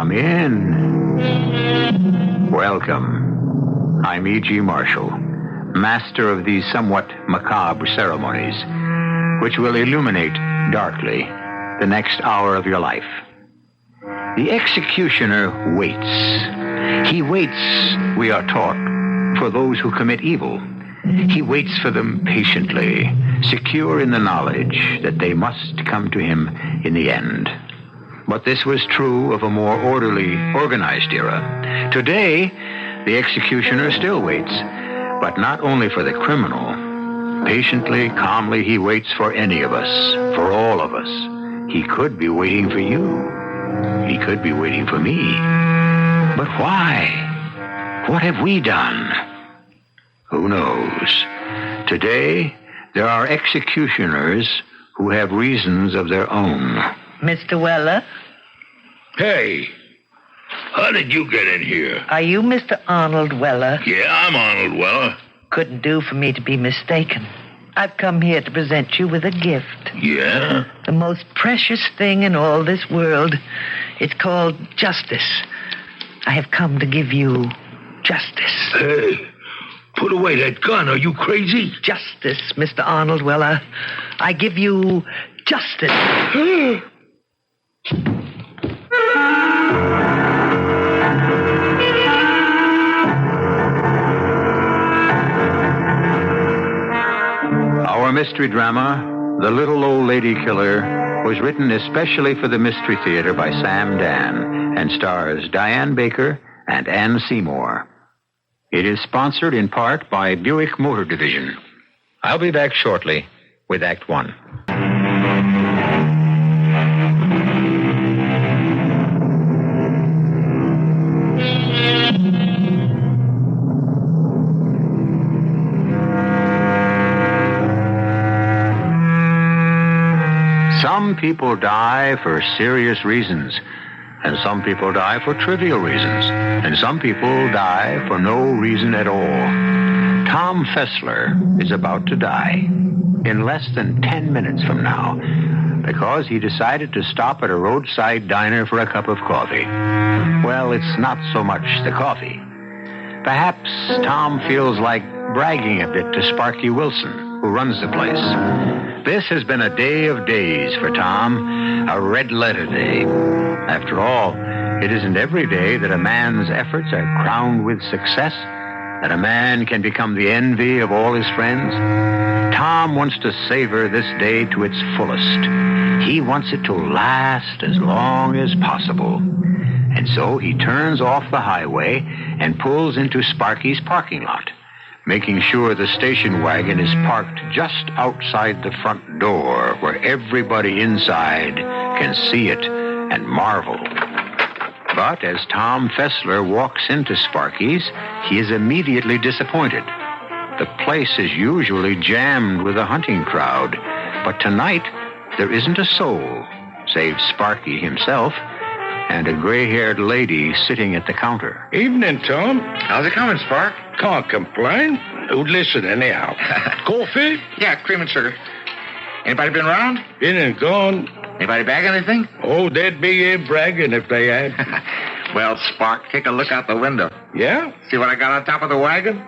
Come in. Welcome. I'm E.G. Marshall, master of these somewhat macabre ceremonies, which will illuminate darkly the next hour of your life. The executioner waits. He waits, we are taught, for those who commit evil. He waits for them patiently, secure in the knowledge that they must come to him in the end. But this was true of a more orderly, organized era. Today, the executioner still waits, but not only for the criminal. Patiently, calmly, he waits for any of us, for all of us. He could be waiting for you. He could be waiting for me. But why? What have we done? Who knows? Today, there are executioners who have reasons of their own. Mr. Weller? Hey, how did you get in here? Are you Mr. Arnold Weller? Yeah, I'm Arnold Weller. Couldn't do for me to be mistaken. I've come here to present you with a gift. Yeah? The most precious thing in all this world. It's called justice. I have come to give you justice. Hey, put away that gun. Are you crazy? Justice, Mr. Arnold Weller. I give you justice. Our mystery drama, The Little Old Lady Killer, was written especially for the Mystery Theater by Sam Dan and stars Diane Baker and Ann Seymour. It is sponsored in part by Buick Motor Division. I'll be back shortly with Act One. Some people die for serious reasons, and some people die for trivial reasons, and some people die for no reason at all. Tom Fessler is about to die in less than 10 minutes from now because he decided to stop at a roadside diner for a cup of coffee. Well, it's not so much the coffee. Perhaps Tom feels like bragging a bit to Sparky Wilson, who runs the place. This has been a day of days for Tom, a red-letter day. After all, it isn't every day that a man's efforts are crowned with success, that a man can become the envy of all his friends. Tom wants to savor this day to its fullest. He wants it to last as long as possible. And so he turns off the highway and pulls into Sparky's parking lot, making sure the station wagon is parked just outside the front door where everybody inside can see it and marvel. But as Tom Fessler walks into Sparky's, he is immediately disappointed. The place is usually jammed with a hunting crowd, but tonight there isn't a soul, save Sparky himself and a gray-haired lady sitting at the counter. Evening, Tom. How's it coming, Spark? Can't complain. Who'd listen anyhow? Coffee? Yeah, cream and sugar. Anybody been around? Been and gone. Anybody bag anything? Oh, they'd be here bragging if they had. Well, Spark, take a look out the window. Yeah? See what I got on top of the wagon?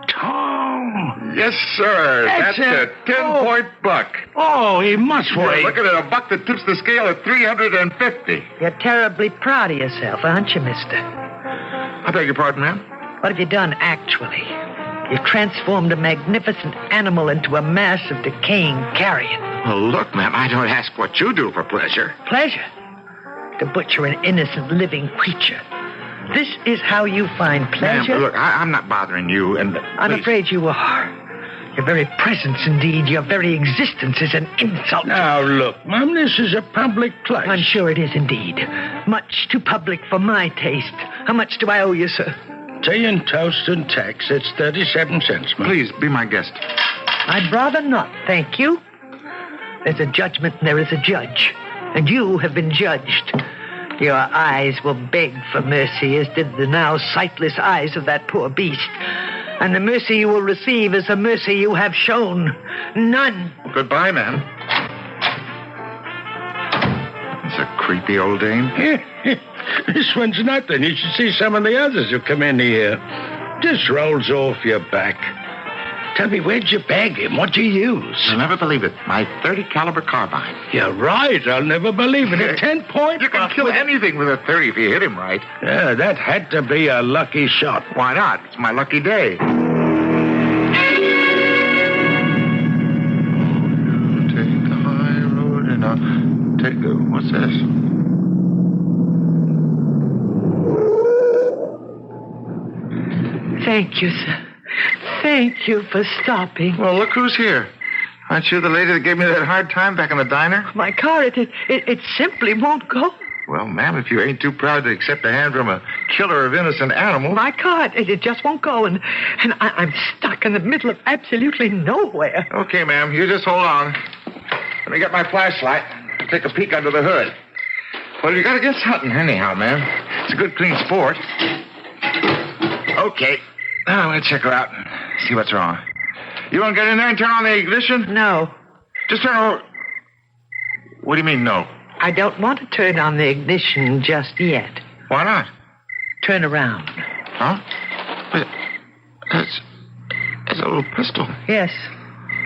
Tom. Yes, sir. That's a 10-point buck. Oh, he must You're weigh. looking at a buck that tips the scale at 350. You're terribly proud of yourself, aren't you, mister? I beg your pardon, ma'am? What have you done, actually? You've transformed a magnificent animal into a mass of decaying carrion. Well, look, ma'am, I don't ask what you do for pleasure. Pleasure? To butcher an innocent living creature. This is how you find pleasure? Ma'am, look, I'm not bothering you, and... I'm afraid you are. Your very presence, indeed, your very existence is an insult. Now, look, Mum, this is a public place. I'm sure it is, indeed. Much too public for my taste. How much do I owe you, sir? Tea and toast and tax. It's 37 cents, Mum. Please, be my guest. I'd rather not, thank you. There's a judgment and there is a judge. And you have been judged. Your eyes will beg for mercy, as did the now sightless eyes of that poor beast. And the mercy you will receive is the mercy you have shown. None. Goodbye, ma'am. a creepy old dame. This one's nothing. You should see some of the others who come in here. Just rolls off your back. Tell me, where'd you bag him? What'd you use? You'll never believe it. My .30 caliber carbine. You're right. I'll never believe it. A 10-point. You can kill anything with a 30 if you hit him right. Yeah, that had to be a lucky shot. Why not? It's my lucky day. Take the high road and I'll take the... What's this? Thank you, sir. Thank you for stopping. Well, look who's here. Aren't you the lady that gave me that hard time back in the diner? My car, it simply won't go. Well, ma'am, if you ain't too proud to accept a hand from a killer of innocent animals... My car, it just won't go, and I'm stuck in the middle of absolutely nowhere. Okay, ma'am, you just hold on. Let me get my flashlight and take a peek under the hood. Well, you got against hunting anyhow, ma'am. It's a good, clean sport. Okay. Now, I'm going to check her out and see what's wrong. You want to get in there and turn on the ignition? No. Just turn over... What do you mean, no? I don't want to turn on the ignition just yet. Why not? Turn around. Huh? But that's a little pistol. Yes.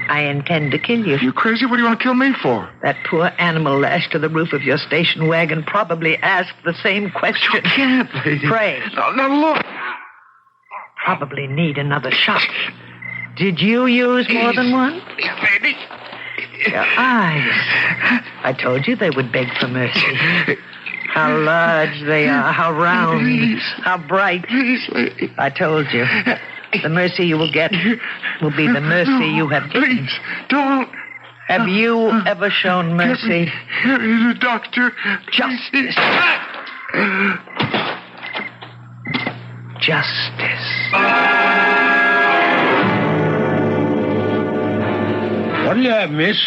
I intend to kill you. You crazy? What do you want to kill me for? That poor animal lashed to the roof of your station wagon probably asked the same question. You can't, lady. Pray. Now, look. Probably need another shot. Did you use more than one? Baby. Your eyes. I told you they would beg for mercy. How large they are, how round, Please. how bright. Please, lady. I told you. The mercy you will get will be the mercy you have given. Please, don't. Have you ever shown mercy? Here is a doctor. Justice. Justice. What do you have, miss?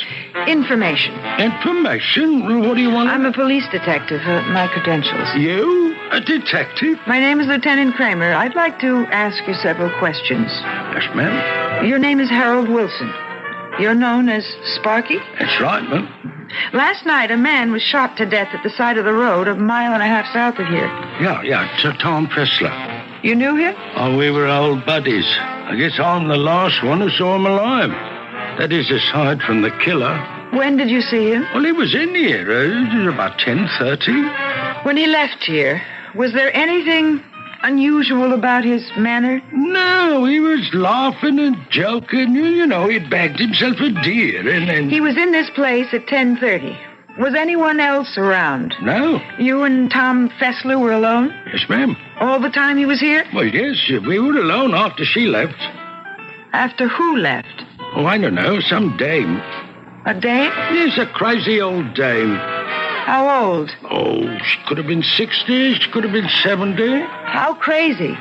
Information. Information? What do you want? I'm a police detective. My credentials. You? A detective? My name is Lieutenant Kramer. I'd like to ask you several questions. Yes, ma'am. Your name is Harold Wilson. You're known as Sparky? That's right, ma'am. Last night, a man was shot to death at the side of the road 1.5 miles south of here. Yeah, Tom Pressler. You knew him? Oh, we were old buddies. I guess I'm the last one who saw him alive. That is, aside from the killer. When did you see him? Well, he was in here. It was about 10:30. When he left here, was there anything unusual about his manner? No, he was laughing and joking. You know, he'd bagged himself a deer and then... He was in this place at 10:30. Was anyone else around? No. You and Tom Fessler were alone? Yes, ma'am. All the time he was here? Well, yes, we were alone after she left. After who left? Oh, I don't know, some dame. A dame? Yes, a crazy old dame. How old? Oh, she could have been 60, she could have been 70. How crazy?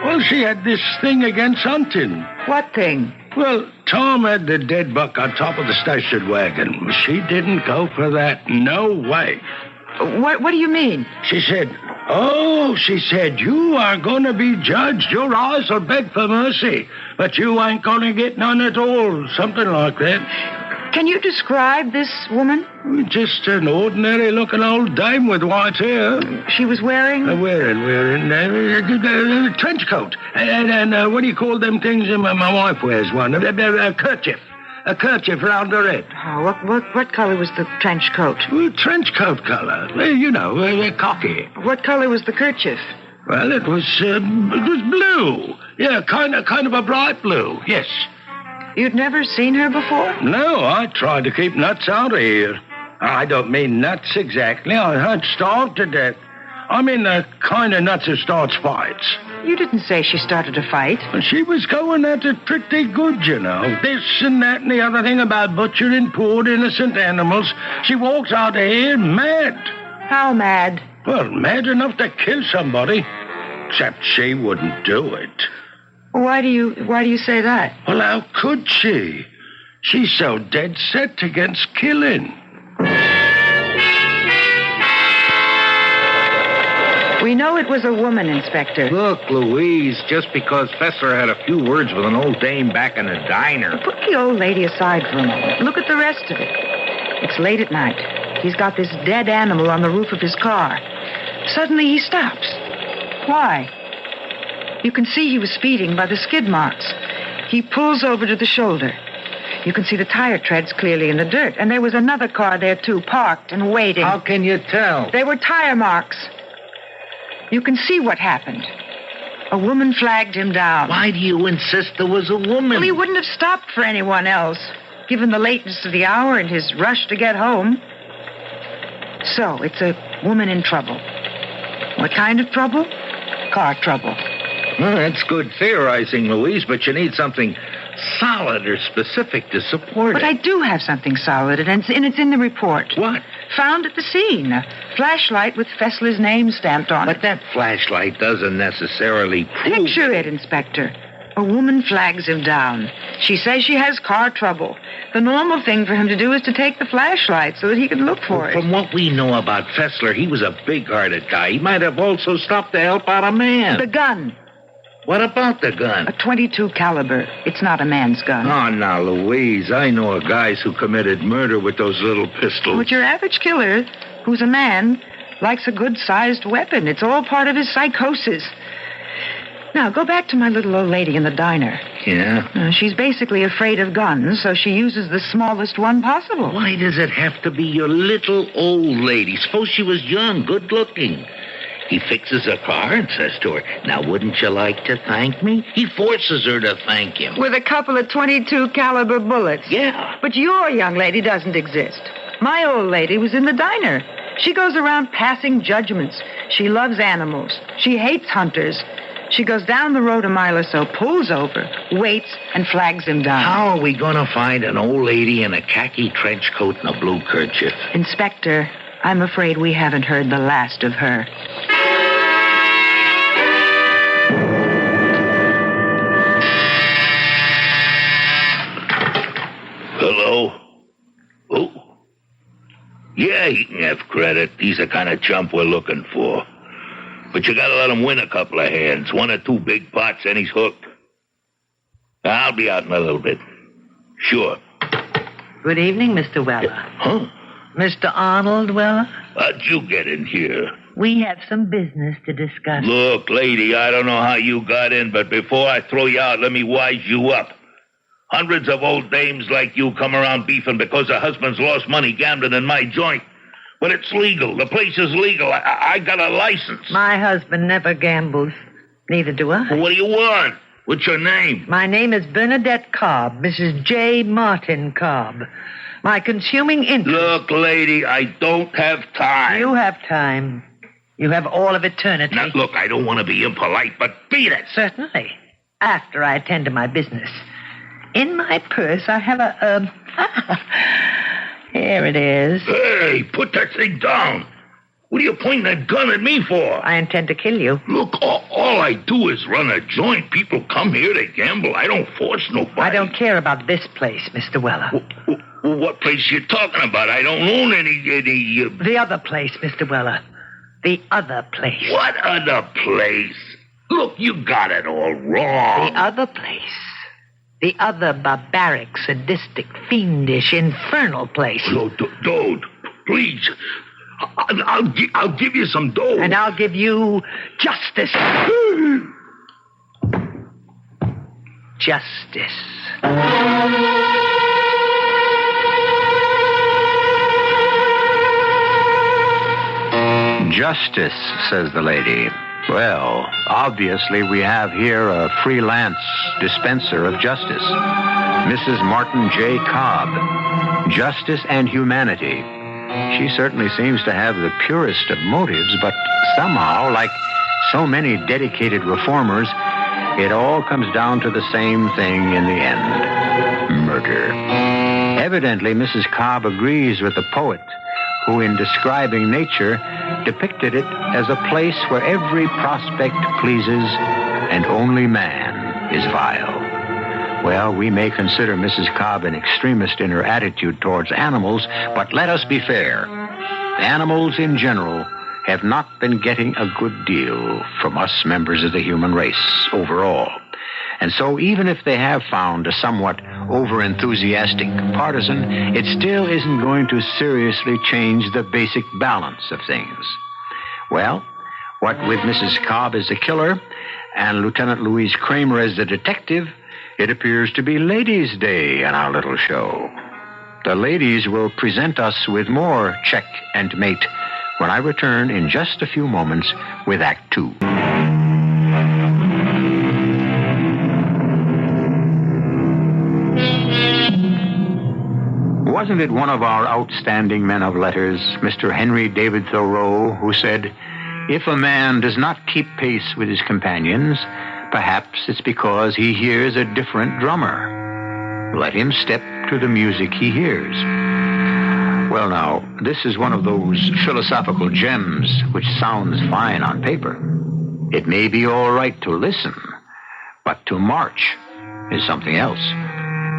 Well, she had this thing against hunting. What thing? Well, Tom had the dead buck on top of the station wagon. She didn't go for that. No way. What do you mean? She said, you are going to be judged. Your eyes will beg for mercy, but you ain't going to get none at all. Something like that. Can you describe this woman? Just an ordinary-looking old dame with white hair. She was wearing? Wearing a trench coat. And what do you call them things? My wife wears one. A kerchief. A kerchief round her head. Oh, what color was the trench coat? Trench coat color. Cocky. What color was the kerchief? Well, it was blue. Yeah, kind of a bright blue. Yes. You'd never seen her before? No, I tried to keep nuts out of here. I don't mean nuts exactly. I'd starved to death. I mean the kind of nuts who starts fights. You didn't say she started a fight. She was going at it pretty good, you know. This and that and the other thing about butchering poor innocent animals. She walks out of here mad. How mad? Well, mad enough to kill somebody. Except she wouldn't do it. Why do you say that? Well, how could she? She's so dead set against killing. We know it was a woman, Inspector. Look, Louise, just because Fessler had a few words with an old dame back in the diner. Put the old lady aside for a moment. Look at the rest of it. It's late at night. He's got this dead animal on the roof of his car. Suddenly he stops. Why? You can see he was speeding by the skid marks. He pulls over to the shoulder. You can see the tire treads clearly in the dirt. And there was another car there, too, parked and waiting. How can you tell? They were tire marks. You can see what happened. A woman flagged him down. Why do you insist there was a woman? Well, he wouldn't have stopped for anyone else, given the lateness of the hour and his rush to get home. So, it's a woman in trouble. What kind of trouble? Car trouble. Well, that's good theorizing, Louise, but you need something solid or specific to support But it. I do have something solid, and it's in the report. What? Found at the scene. A flashlight with Fessler's name stamped on But it. that flashlight doesn't necessarily prove... Picture it, Inspector. A woman flags him down. She says she has car trouble. The normal thing for him to do is to take the flashlight so that he can look for it. From what we know about Fessler, he was a big-hearted guy. He might have also stopped to help out a man. The gun. What about the gun? A .22 caliber. It's not a man's gun. Oh, now, Louise, I know of guys who committed murder with those little pistols. But your average killer, who's a man, likes a good-sized weapon. It's all part of his psychosis. Now, go back to my little old lady in the diner. Yeah? She's basically afraid of guns, so she uses the smallest one possible. Why does it have to be your little old lady? Suppose she was young, good-looking. He fixes her car and says to her, "Now, wouldn't you like to thank me?" He forces her to thank him. With a couple of .22 caliber bullets. Yeah. But your young lady doesn't exist. My old lady was in the diner. She goes around passing judgments. She loves animals. She hates hunters. She goes down the road a mile or so, pulls over, waits, and flags him down. How are we going to find an old lady in a khaki trench coat and a blue kerchief? Inspector, I'm afraid we haven't heard the last of her. Hello? Who? Yeah, he can have credit. He's the kind of chump we're looking for. But you gotta let him win a couple of hands. One or two big pots, and he's hooked. I'll be out in a little bit. Sure. Good evening, Mr. Weller. Huh? Mr. Arnold Weller? How'd you get in here? We have some business to discuss. Look, lady, I don't know how you got in, but before I throw you out, let me wise you up. Hundreds of old dames like you come around beefing because their husbands lost money gambling in my joint. But it's legal. The place is legal. I got a license. My husband never gambles. Neither do I. Well, what do you want? What's your name? My name is Bernadette Cobb, Mrs. J. Martin Cobb. My consuming interest... Look, lady, I don't have time. You have time. You have all of eternity. Now, look, I don't want to be impolite, but beat it. Certainly. After I attend to my business. In my purse, I have a... Here it is. Hey, put that thing down. What are you pointing that gun at me for? I intend to kill you. Look, all I do is run a joint. People come here, they gamble. I don't force nobody. I don't care about this place, Mr. Weller. What place you talking about? I don't own any... The other place, Mr. Weller. The other place. What other place? Look, you got it all wrong. The other place. The other barbaric, sadistic, fiendish, infernal place. No, don't. Please. I'll give you some dough. And I'll give you justice. Justice. Justice, says the lady. Well, obviously we have here a freelance dispenser of justice. Mrs. Martin J. Cobb. Justice and humanity. She certainly seems to have the purest of motives, but somehow, like so many dedicated reformers, it all comes down to the same thing in the end. Murder. Evidently, Mrs. Cobb agrees with the poet who, in describing nature, depicted it as a place where every prospect pleases and only man is vile. Well, we may consider Mrs. Cobb an extremist in her attitude towards animals, but let us be fair. Animals in general have not been getting a good deal from us members of the human race overall. And so even if they have found a somewhat over-enthusiastic partisan, it still isn't going to seriously change the basic balance of things. Well, what with Mrs. Cobb as the killer and Lieutenant Louise Kramer as the detective, it appears to be Ladies' Day in our little show. The ladies will present us with more Check and Mate when I return in just a few moments with Act Two. Wasn't it one of our outstanding men of letters, Mr. Henry David Thoreau, who said, "If a man does not keep pace with his companions, perhaps it's because he hears a different drummer. Let him step to the music he hears." Well, now, this is one of those philosophical gems which sounds fine on paper. It may be all right to listen, but to march is something else.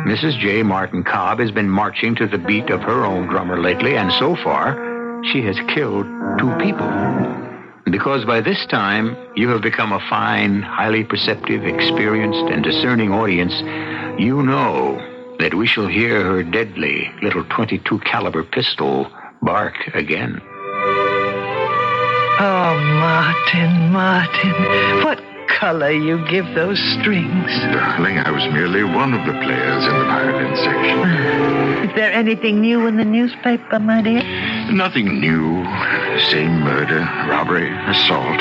Mrs. J. Martin Cobb has been marching to the beat of her own drummer lately, and so far, she has killed 2 people. Because by this time, you have become a fine, highly perceptive, experienced, and discerning audience, you know that we shall hear her deadly little .22 caliber pistol bark again. Oh, Martin, what color you give those strings. Darling, I was merely one of the players in the violin section. Is there anything new in the newspaper, my dear? Nothing new. Same murder, robbery, assault.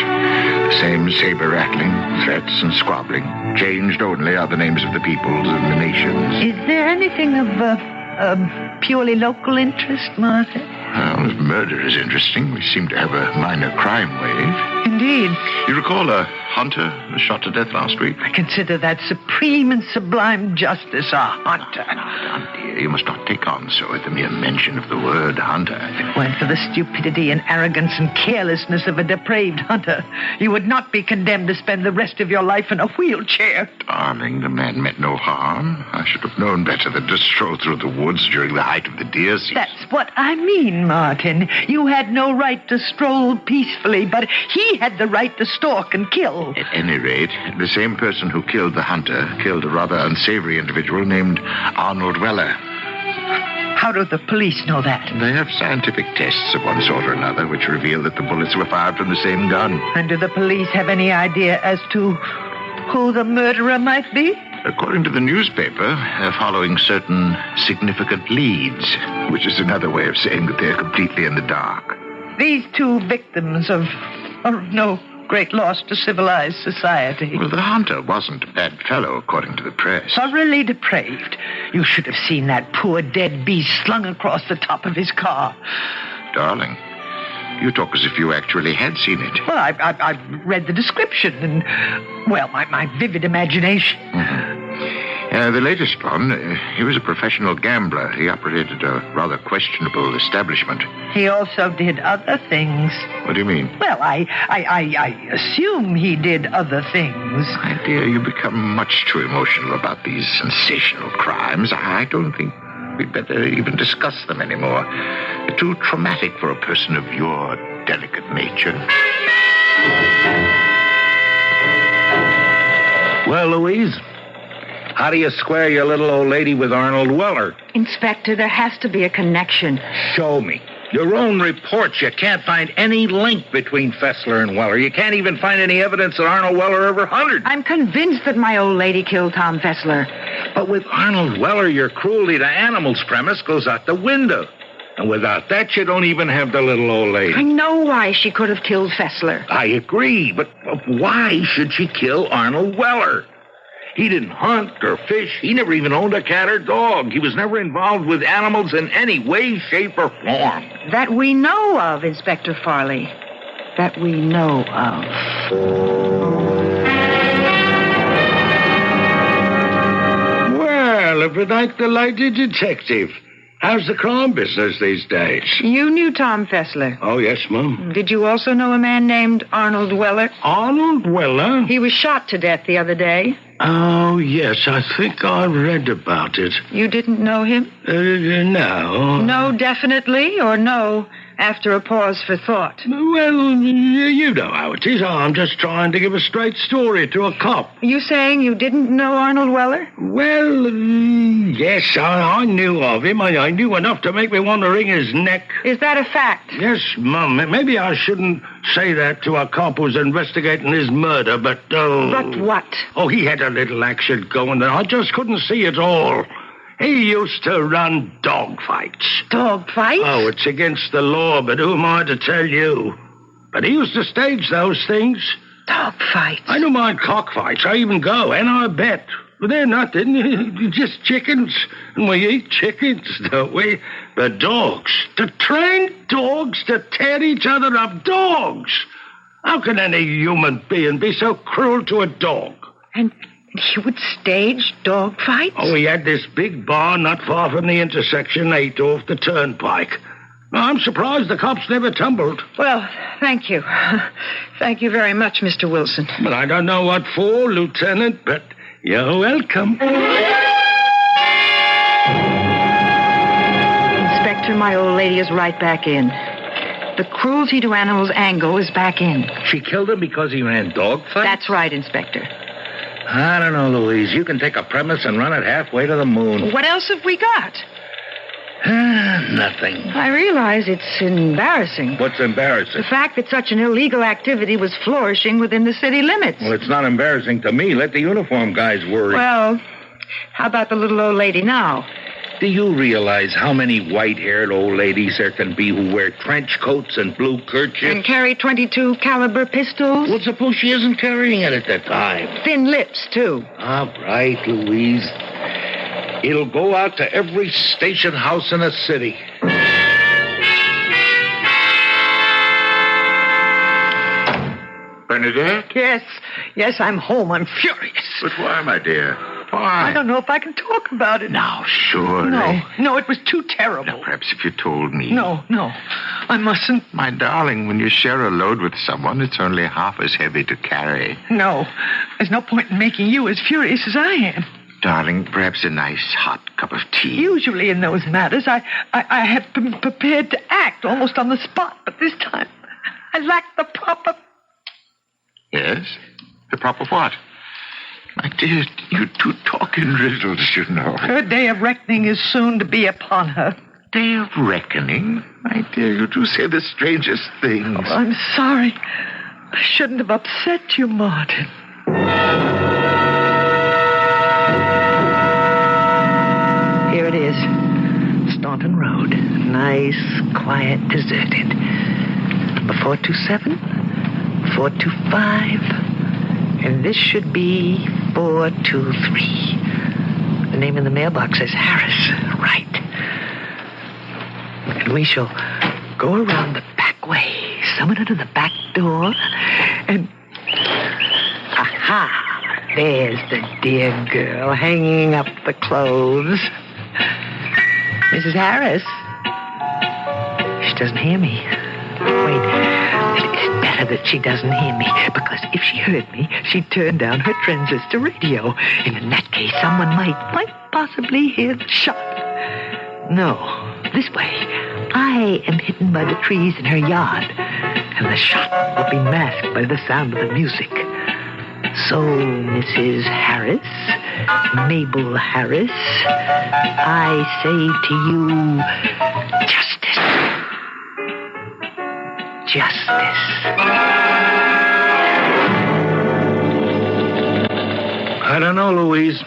Same saber-rattling, threats and squabbling. Changed only are the names of the peoples and the nations. Is there anything of purely local interest, Martin? Well, murder is interesting. We seem to have a minor crime wave. Indeed. You recall a hunter shot to death last week? I consider that supreme and sublime justice, a hunter. Now, dear, you must not take on so at the mere mention of the word hunter. If it weren't for the stupidity and arrogance and carelessness of a depraved hunter, you would not be condemned to spend the rest of your life in a wheelchair. Darling, the man meant no harm. I should have known better than to stroll through the woods during the height of the deer season. That's what I mean, Martin. You had no right to stroll peacefully, but he had the right to stalk and kill. At any rate, the same person who killed the hunter killed a rather unsavory individual named Arnold Weller. How do the police know that? They have scientific tests of one sort or another which reveal that the bullets were fired from the same gun. And do the police have any idea as to who the murderer might be? According to the newspaper, they're following certain significant leads, which is another way of saying that they're completely in the dark. These 2 victims of no great loss to civilized society. Well, the hunter wasn't a bad fellow, according to the press. Thoroughly depraved. You should have seen that poor dead beast slung across the top of his car. Darling, you talk as if you actually had seen it. Well, I've read the description and, well, my vivid imagination. Mm-hmm. The latest one, he was a professional gambler. He operated a rather questionable establishment. He also did other things. What do you mean? Well, I assume he did other things. My dear, you become much too emotional about these sensational crimes. I don't think we'd better even discuss them anymore. They're too traumatic for a person of your delicate nature. Well, Louise, how do you square your little old lady with Arnold Weller? Inspector, there has to be a connection. Show me. Your own reports, you can't find any link between Fessler and Weller. You can't even find any evidence that Arnold Weller ever hunted. I'm convinced that my old lady killed Tom Fessler. But with Arnold Weller, your cruelty to animals premise goes out the window. And without that, you don't even have the little old lady. I know why she could have killed Fessler. I agree, but why should she kill Arnold Weller? He didn't hunt or fish. He never even owned a cat or dog. He was never involved with animals in any way, shape, or form. That we know of, Inspector Farley. That we know of. Well, if it ain't the lady detective. How's the crime business these days? You knew Tom Fessler. Oh, yes, Mum. Did you also know a man named Arnold Weller? Arnold Weller? He was shot to death the other day. Oh, yes, I think I read about it. You didn't know him? No. No, definitely, or no, after a pause for thought? Well, you know how it is. I'm just trying to give a straight story to a cop. You saying you didn't know Arnold Weller? Well, yes, I knew of him. I knew enough to make me want to wring his neck. Is that a fact? Yes, Mum. Maybe I shouldn't say that to a cop who's investigating his murder, but... But what? Oh, he had a little action going there. I just couldn't see it all. He used to run dog fights. Dog fights? Oh, it's against the law, but who am I to tell you? But he used to stage those things. Dog fights? I don't mind cockfights. I even go, and I bet. But they're nothing. Just chickens. And we eat chickens, don't we? But dogs. To train dogs to tear each other up. Dogs! How can any human being be so cruel to a dog? And he would stage dog fights? Oh, he had this big bar not far from the intersection 8 off the turnpike. I'm surprised the cops never tumbled. Well, thank you. Thank you very much, Mr. Wilson. But I don't know what for, Lieutenant, but you're welcome. Inspector, my old lady is right back in. The cruelty to animals angle is back in. She killed him because he ran dog fights? That's right, Inspector. I don't know, Louise. You can take a premise and run it halfway to the moon. What else have we got? Nothing. I realize it's embarrassing. What's embarrassing? The fact that such an illegal activity was flourishing within the city limits. Well, it's not embarrassing to me. Let the uniform guys worry. Well, how about the little old lady now? Do you realize how many white-haired old ladies there can be who wear trench coats and blue kerchiefs? And carry .22 caliber pistols? Well, suppose she isn't carrying it at that time. Thin lips, too. All right, Louise. It'll go out to every station house in the city. Bernadette? Yes, I'm home. I'm furious. But why, my dear? Why? I don't know if I can talk about it. Now, surely. No, it was too terrible. Now, perhaps if you told me. No, I mustn't. My darling, when you share a load with someone, it's only half as heavy to carry. No, there's no point in making you as furious as I am. Darling, perhaps a nice hot cup of tea. Usually in those matters, I have been prepared to act almost on the spot, but this time I lack the proper... Yes? The proper what? My dear, you two talk in riddles, you know. Her day of reckoning is soon to be upon her. Day of reckoning? My dear, you do say the strangest things. Oh, I'm sorry. I shouldn't have upset you, Martin. Here it is. Staunton Road. Nice, quiet, deserted. Number 427, 425, and this should be 423. The name in the mailbox says Harris. Right. And we shall go around the back way, summon her to the back door, and... Aha! There's the dear girl hanging up the clothes. Mrs. Harris? She doesn't hear me. Wait. It's better that she doesn't hear me, because if she heard me, she'd turn down her transistor radio. And in that case, someone might possibly hear the shot. No, this way. I am hidden by the trees in her yard, and the shot will be masked by the sound of the music. So, Mrs. Harris, Mabel Harris, I say to you, justice. Justice. I don't know, Louise.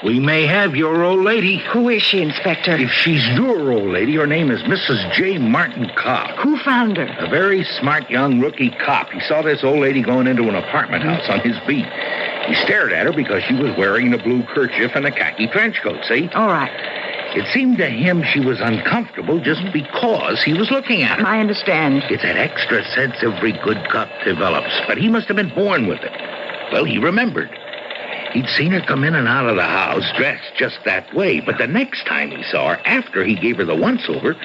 We may have your old lady. Who is she, Inspector? If she's your old lady, her name is Mrs. J. Martin Cobb. Who found her? A very smart young rookie cop. He saw this old lady going into an apartment house on his beat. He stared at her because she was wearing the blue kerchief and a khaki trench coat, see? All right. It seemed to him she was uncomfortable just because he was looking at her. I understand. It's that extra sense every good cop develops, but he must have been born with it. Well, he remembered. He'd seen her come in and out of the house dressed just that way, but the next time he saw her, after he gave her the once-over,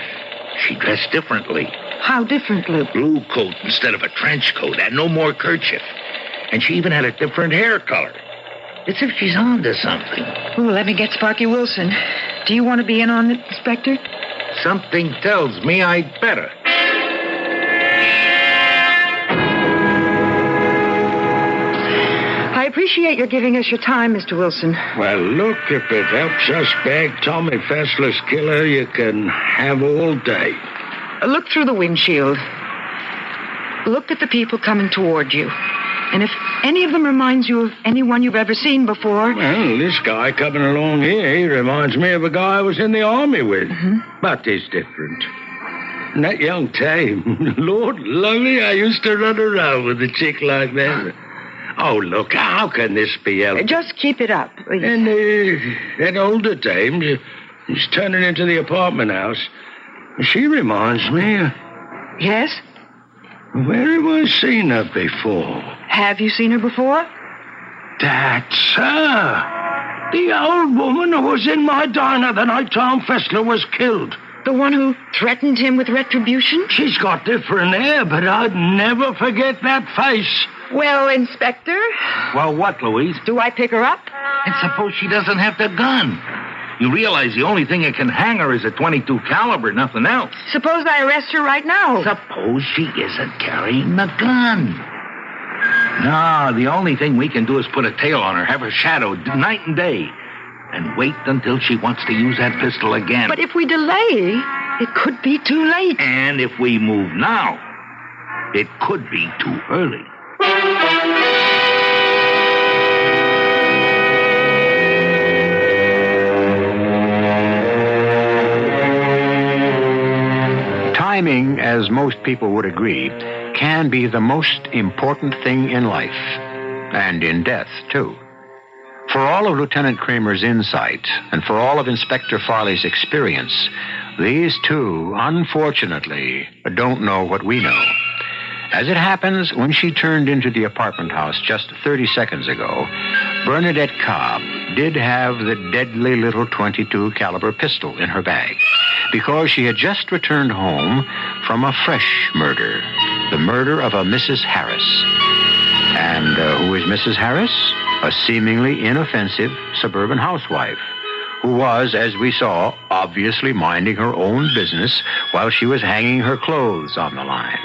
she dressed differently. How differently? Blue coat instead of a trench coat, and no more kerchief. And she even had a different hair color. It's if she's on to something. Oh, let me get Sparky Wilson. Do you want to be in on it, Inspector? Something tells me I'd better. I appreciate your giving us your time, Mr. Wilson. Well, look, if it helps us bag Tommy Fessler's killer, you can have all day. Look through the windshield. Look at the people coming toward you. And if any of them reminds you of anyone you've ever seen before... Well, this guy coming along here, he reminds me of a guy I was in the army with. Mm-hmm. But he's different. And that young Tame, Lord lovely, I used to run around with a chick like that. Oh, look, how can this be helped? Just keep it up. And that older dame, she's turning into the apartment house. She reminds me... Yes? Where have I seen her before? Have you seen her before? That's her. The old woman who was in my diner the night Tom Fessler was killed. The one who threatened him with retribution? She's got different hair, but I'd never forget that face. Well, Inspector... Well, what, Louise? Do I pick her up? And suppose she doesn't have the gun. You realize the only thing that can hang her is a .22 caliber, nothing else. Suppose I arrest her right now. Suppose she isn't carrying the gun. No, the only thing we can do is put a tail on her, have her shadowed night and day, and wait until she wants to use that pistol again. But if we delay, it could be too late. And if we move now, it could be too early. Timing, as most people would agree, can be the most important thing in life, and in death, too. For all of Lieutenant Kramer's insight, and for all of Inspector Farley's experience, these two, unfortunately, don't know what we know. As it happens, when she turned into the apartment house just 30 seconds ago, Bernadette Cobb did have the deadly little .22 caliber pistol in her bag, because she had just returned home from a fresh murder, the murder of a Mrs. Harris. And who is Mrs. Harris? A seemingly inoffensive suburban housewife who was, as we saw, obviously minding her own business while she was hanging her clothes on the line.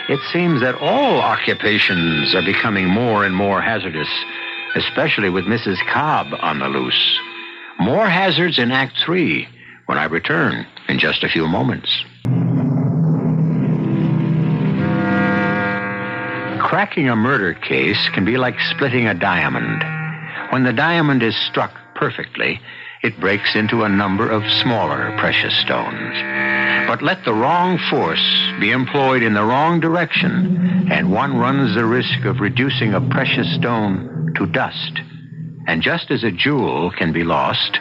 It seems that all occupations are becoming more and more hazardous, especially with Mrs. Cobb on the loose. More hazards in Act 3 when I return in just a few moments. Cracking a murder case can be like splitting a diamond. When the diamond is struck perfectly, it breaks into a number of smaller precious stones. But let the wrong force be employed in the wrong direction, and one runs the risk of reducing a precious stone to dust. And just as a jewel can be lost,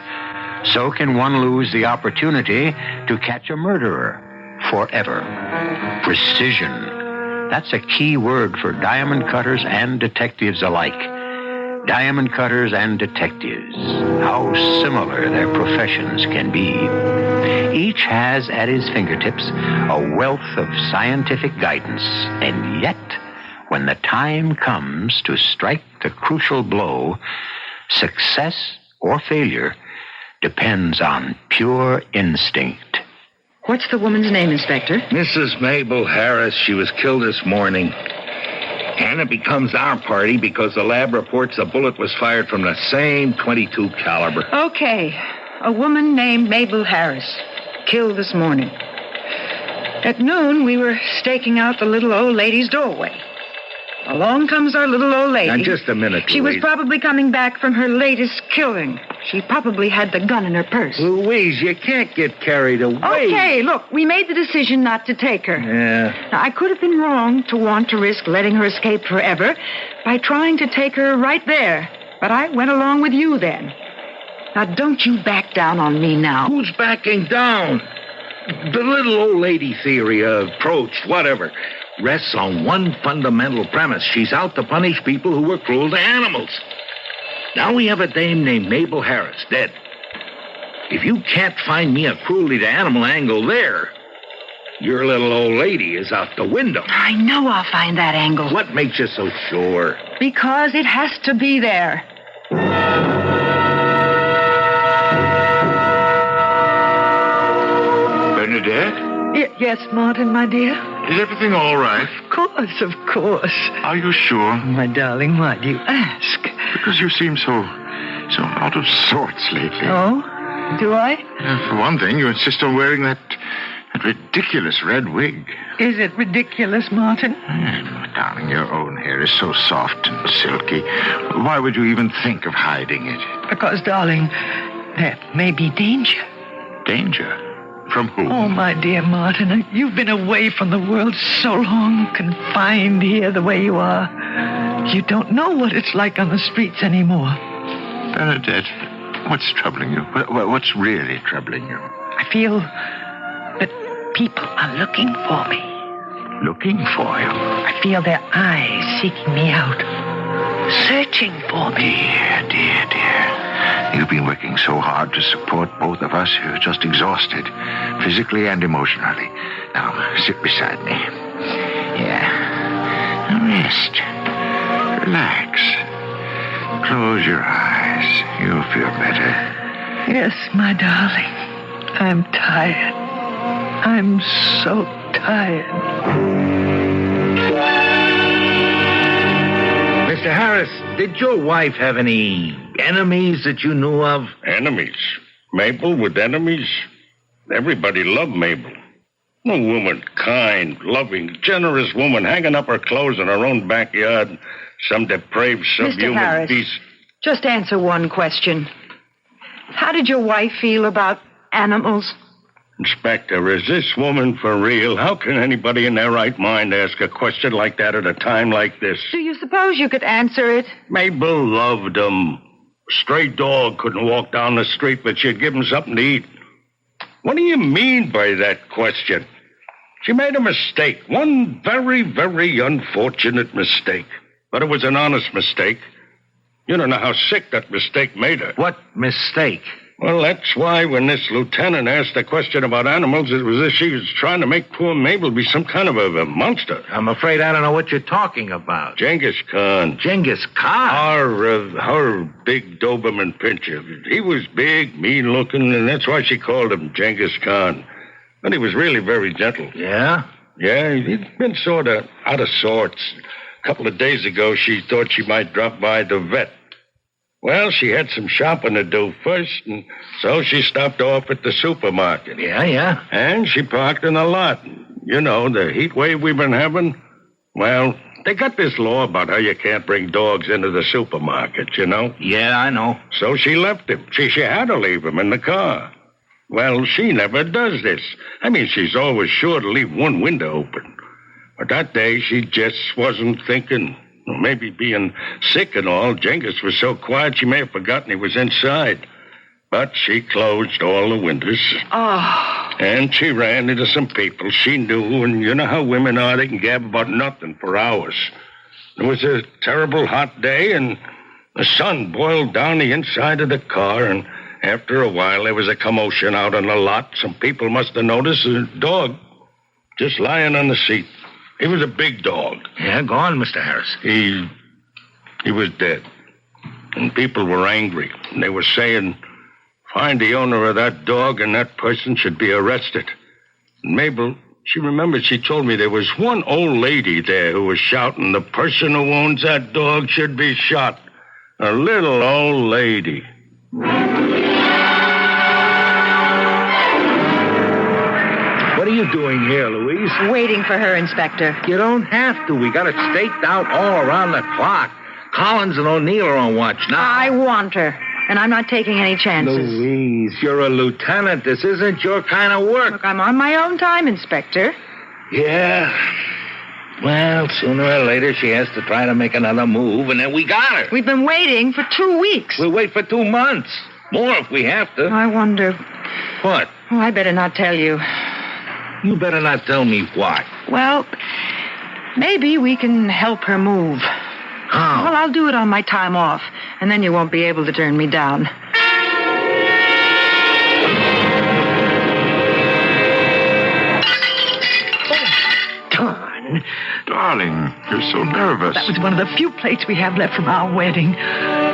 so can one lose the opportunity to catch a murderer forever. Precision. That's a key word for diamond cutters and detectives alike. Diamond cutters and detectives. How similar their professions can be. Each has at his fingertips a wealth of scientific guidance, and yet, when the time comes to strike the crucial blow, success or failure depends on pure instinct. What's the woman's name, Inspector? Mrs. Mabel Harris. She was killed this morning. And it becomes our party because the lab reports the bullet was fired from the same .22 caliber. Okay. A woman named Mabel Harris, killed this morning. At noon, we were staking out the little old lady's doorway. Along comes our little old lady. Now, just a minute, She was Louise. probably coming back from her latest killing. She probably had the gun in her purse. Louise, you can't get carried away. Okay, look, we made the decision not to take her. Yeah. Now, I could have been wrong to want to risk letting her escape forever by trying to take her right there. But I went along with you then. Now, don't you back down on me now. Who's backing down? The little old lady theory, approach, whatever, rests on one fundamental premise. She's out to punish people who were cruel to animals. Now we have a dame named Mabel Harris, dead. If you can't find me a cruelty to animal angle there, your little old lady is out the window. I know I'll find that angle. What makes you so sure? Because it has to be there. Bernadette? Yes, Martin, my dear. Is everything all right? Of course. Are you sure? My darling, why do you ask? Because you seem so out of sorts lately. Oh? Do I? For one thing, you insist on wearing that ridiculous red wig. Is it ridiculous, Martin? Darling, your own hair is so soft and silky. Why would you even think of hiding it? Because, darling, there may be danger. Danger? From whom? Oh, my dear Martin, you've been away from the world so long, confined here the way you are. You don't know what it's like on the streets anymore. Bernadette, what's troubling you? What's really troubling you? I feel that people are looking for me. Looking for you? I feel their eyes seeking me out, searching for me. Dear. You've been working so hard to support both of us. You're just exhausted, physically and emotionally. Now, sit beside me. Yeah. Rest. Relax. Close your eyes. You'll feel better. Yes, my darling. I'm tired. I'm so tired. Mr. Harris, did your wife have any enemies that you knew of? Enemies? Mabel with enemies? Everybody loved Mabel. A woman, kind, loving, generous woman, hanging up her clothes in her own backyard. Some depraved, subhuman Mr. Harris, beast. just answer one question. How did your wife feel about animals? Inspector, is this woman for real? How can anybody in their right mind ask a question like that at a time like this? Do you suppose you could answer it? Mabel loved them. A stray dog couldn't walk down the street, but she'd give him something to eat. What do you mean by that question? She made a mistake. One very, very unfortunate mistake. But it was an honest mistake. You don't know how sick that mistake made her. What mistake? Well, that's why when this lieutenant asked a question about animals, it was as if she was trying to make poor Mabel be some kind of a monster. I'm afraid I don't know what you're talking about. Genghis Khan. Genghis Khan? Her big Doberman pinscher. He was big, mean-looking, and that's why she called him Genghis Khan. But he was really very gentle. Yeah? Yeah, he'd been sort of out of sorts. A couple of days ago, she thought she might drop by the vet. Well, she had some shopping to do first, and so she stopped off at the supermarket. Yeah. And she parked in the lot. You know, the heat wave we've been having. Well, they got this law about how you can't bring dogs into the supermarket, you know? Yeah, I know. So she left him. She had to leave him in the car. Well, she never does this. I mean, she's always sure to leave one window open. But that day, she just wasn't thinking. Maybe being sick and all, Genghis was so quiet she may have forgotten he was inside. But she closed all the windows. Oh. And she ran into some people she knew, and you know how women are, they can gab about nothing for hours. It was a terrible hot day, and the sun boiled down the inside of the car, and after a while there was a commotion out on the lot. Some people must have noticed a dog just lying on the seat. He was a big dog. Yeah, go on, Mr. Harris. He was dead. And people were angry. And they were saying, find the owner of that dog and that person should be arrested. And Mabel, she remembered she told me there was one old lady there who was shouting, the person who owns that dog should be shot. A little old lady. What are you doing here, Louise? Waiting for her, Inspector. You don't have to. We got it staked out all around the clock. Collins and O'Neill are on watch now. I want her, and I'm not taking any chances. Louise, you're a lieutenant. This isn't your kind of work. Look, I'm on my own time, Inspector. Yeah. Well, sooner or later she has to try to make another move, and then we got her. We've been waiting for 2 weeks. We'll wait for 2 months. More if we have to. I wonder. What? Oh, I better not tell you. You better not tell me what. Well, maybe we can help her move. How? Well, I'll do it on my time off, and then you won't be able to turn me down. Darn. Darling, you're so nervous. That was one of the few plates we have left from our wedding.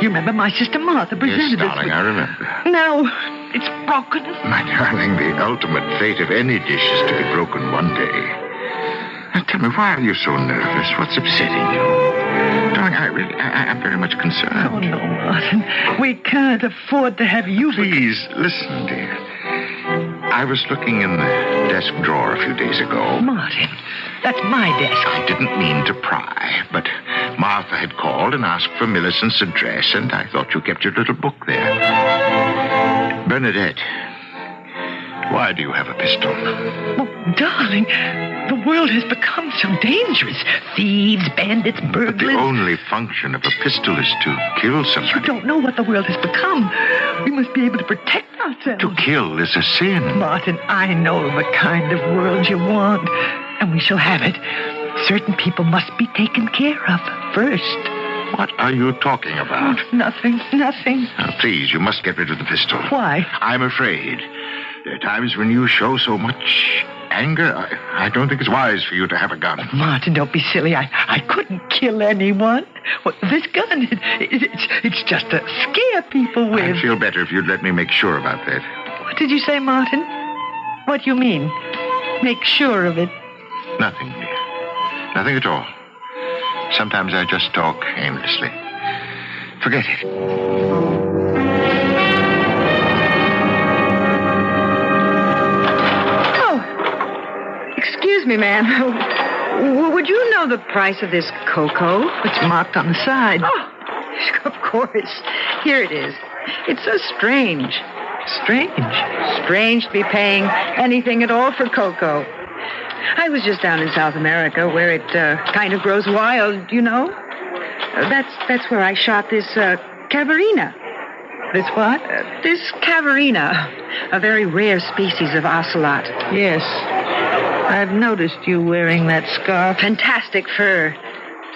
You remember my sister Martha presented Yes, darling, us I remember. Now, It's broken. My darling, the ultimate fate of any dish is to be broken one day. Now, tell me, why are you so nervous? What's upsetting you? Darling, I'm very much concerned. Oh, no, Martin. We can't afford to have you... Please, listen, dear. I was looking in the desk drawer a few days ago. Martin, that's my desk. I didn't mean to pry, but Martha had called and asked for Millicent's address, and I thought you kept your little book there. Bernadette, why do you have a pistol? Oh, darling, the world has become so dangerous. Thieves, bandits, burglars. But the only function of a pistol is to kill somebody. You don't know what the world has become. We must be able to protect ourselves. To kill is a sin. Martin, I know the kind of world you want, and we shall have it. Certain people must be taken care of first. What are you talking about? Oh, nothing. Now, please, you must get rid of the pistol. Why? I'm afraid. There are times when you show so much anger. I don't think it's wise for you to have a gun. Martin, don't be silly. I couldn't kill anyone. Well, this gun, it's just to scare people with. I'd feel better if you'd let me make sure about that. What did you say, Martin? What do you mean? Make sure of it. Nothing, dear. Nothing at all. Sometimes I just talk aimlessly. Forget it. Oh, excuse me, ma'am. Would you know the price of this cocoa? It's marked on the side. Oh, of course. Here it is. It's so strange. Strange. Strange to be paying anything at all for cocoa. I was just down in South America where it kind of grows wild, you know. That's where I shot this cavarina. This what? This cavarina, a very rare species of ocelot. Yes. I've noticed you wearing that scarf. Fantastic fur.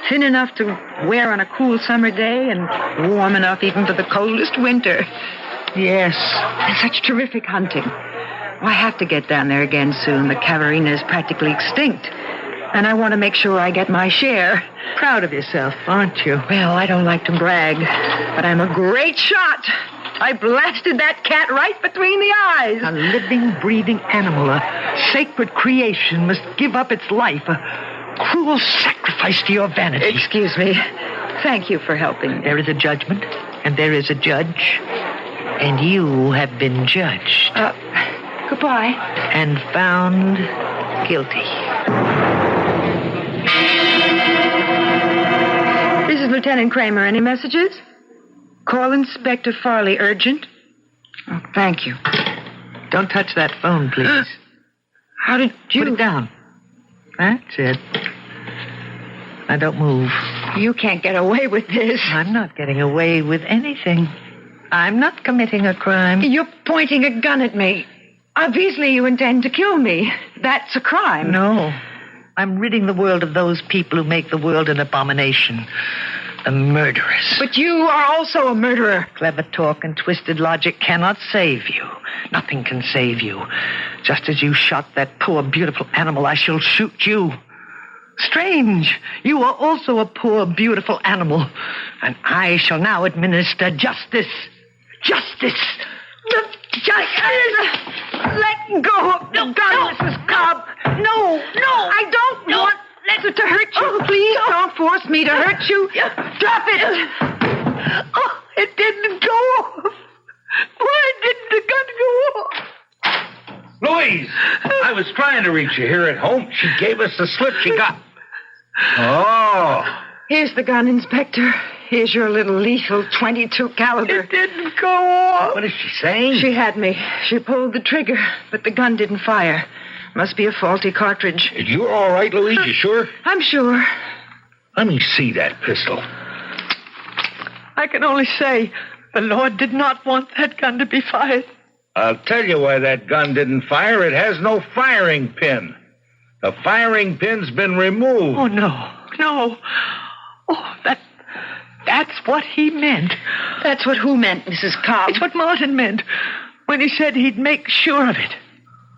Thin enough to wear on a cool summer day and warm enough even for the coldest winter. Yes. And such terrific hunting. Well, I have to get down there again soon. The cavarina is practically extinct. And I want to make sure I get my share. Proud of yourself, aren't you? Well, I don't like to brag, but I'm a great shot. I blasted that cat right between the eyes. A living, breathing animal, a sacred creation, must give up its life, a cruel sacrifice to your vanity. Excuse me. Thank you for helping. There is a judgment, and there is a judge, and you have been judged. Goodbye. And found guilty. This is Lieutenant Kramer. Any messages? Call Inspector Farley urgent. Oh, thank you. Don't touch that phone, please. How did you... Put it down. That's it. Now, don't move. You can't get away with this. I'm not getting away with anything. I'm not committing a crime. You're pointing a gun at me. Obviously, you intend to kill me. That's a crime. No. I'm ridding the world of those people who make the world an abomination. The murderers. But you are also a murderer. Clever talk and twisted logic cannot save you. Nothing can save you. Just as you shot that poor, beautiful animal, I shall shoot you. Strange. You are also a poor, beautiful animal. And I shall now administer justice. Justice. Let go of the gun, Mrs. Cobb. No. I don't want to hurt you. Oh, please don't force me to hurt you. Drop it. Oh, it didn't go off. Why didn't the gun go off? Louise, I was trying to reach you here at home. She gave us the slip she got. Oh. Here's the gun, Inspector. Here's your little lethal .22 caliber. It didn't go off. What is she saying? She had me. She pulled the trigger, but the gun didn't fire. Must be a faulty cartridge. You're all right, Louise? You sure? I'm sure. Let me see that pistol. I can only say the Lord did not want that gun to be fired. I'll tell you why that gun didn't fire. It has no firing pin. The firing pin's been removed. Oh, no. Oh, that's what he meant. That's what who meant, Mrs. Cobb? It's what Martin meant when he said he'd make sure of it.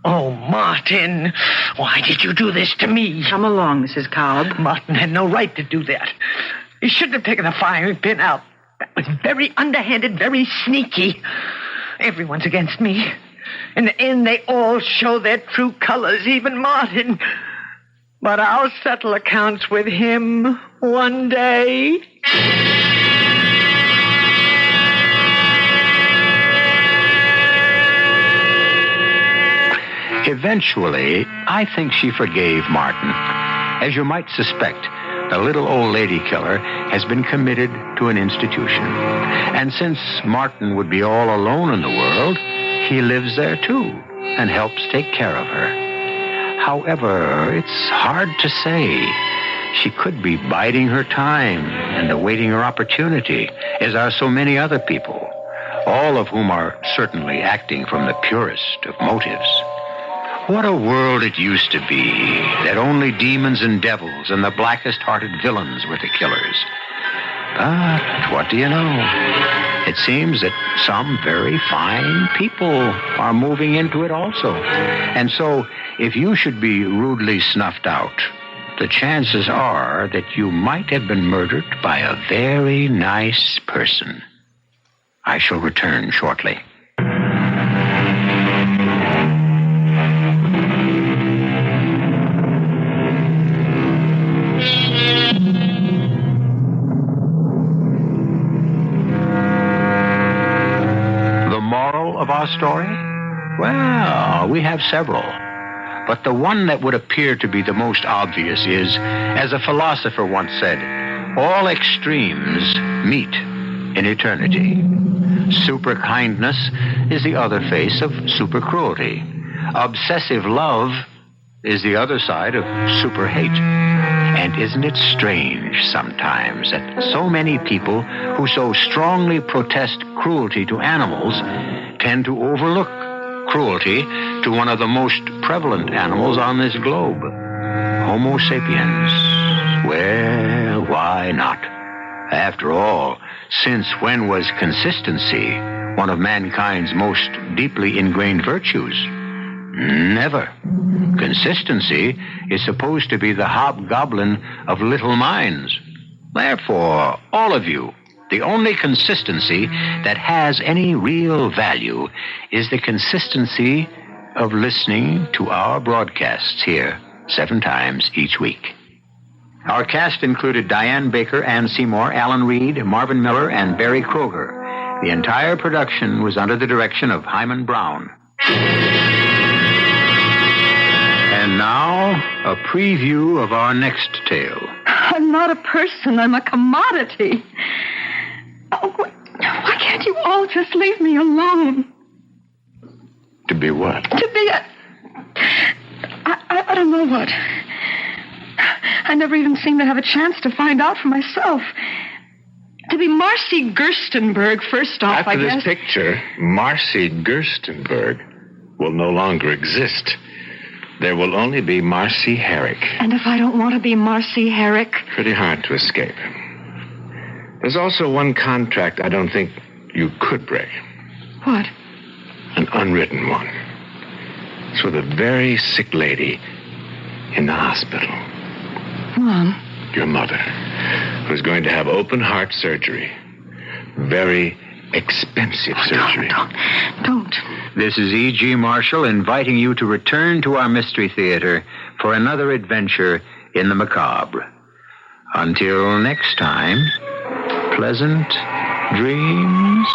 Oh, Martin, why did you do this to me? Come along, Mrs. Cobb. Martin had no right to do that. He shouldn't have taken the firing pin out. That was very underhanded, very sneaky. Everyone's against me. In the end, they all show their true colors, even Martin. But I'll settle accounts with him one day. Eventually, I think she forgave Martin. As you might suspect, the little old lady killer has been committed to an institution. And since Martin would be all alone in the world, he lives there too and helps take care of her. However, it's hard to say. She could be biding her time and awaiting her opportunity, as are so many other people, all of whom are certainly acting from the purest of motives. What a world it used to be, that only demons and devils and the blackest-hearted villains were the killers. But what do you know? It seems that some very fine people are moving into it also. And so, if you should be rudely snuffed out, the chances are that you might have been murdered by a very nice person. I shall return shortly. Of our story? Well, we have several. But the one that would appear to be the most obvious is, as a philosopher once said, all extremes meet in eternity. Super kindness is the other face of super cruelty. Obsessive love is the other side of super hate. And isn't it strange sometimes that so many people who so strongly protest cruelty to animals tend to overlook cruelty to one of the most prevalent animals on this globe, Homo sapiens? Well, why not? After all, since when was consistency one of mankind's most deeply ingrained virtues? Never. Consistency is supposed to be the hobgoblin of little minds. Therefore, all of you, the only consistency that has any real value is the consistency of listening to our broadcasts here 7 times each week. Our cast included Diane Baker, Ann Seymour, Alan Reed, Marvin Miller, and Barry Kroger. The entire production was under the direction of Hyman Brown. And now, a preview of our next tale. I'm not a person. I'm a commodity. Oh, why can't you all just leave me alone? To be what? To be a... I don't know what. I never even seem to have a chance to find out for myself. To be Marcy Gerstenberg, first off, I guess. After this picture, Marcy Gerstenberg will no longer exist. There will only be Marcy Herrick. And if I don't want to be Marcy Herrick? Pretty hard to escape. There's also one contract I don't think you could break. What? An unwritten one. It's with a very sick lady in the hospital. Mom? Your mother, who's going to have open heart surgery. Very expensive surgery. Don't. This is E.G. Marshall inviting you to return to our Mystery Theater for another adventure in the macabre. Until next time, pleasant dreams.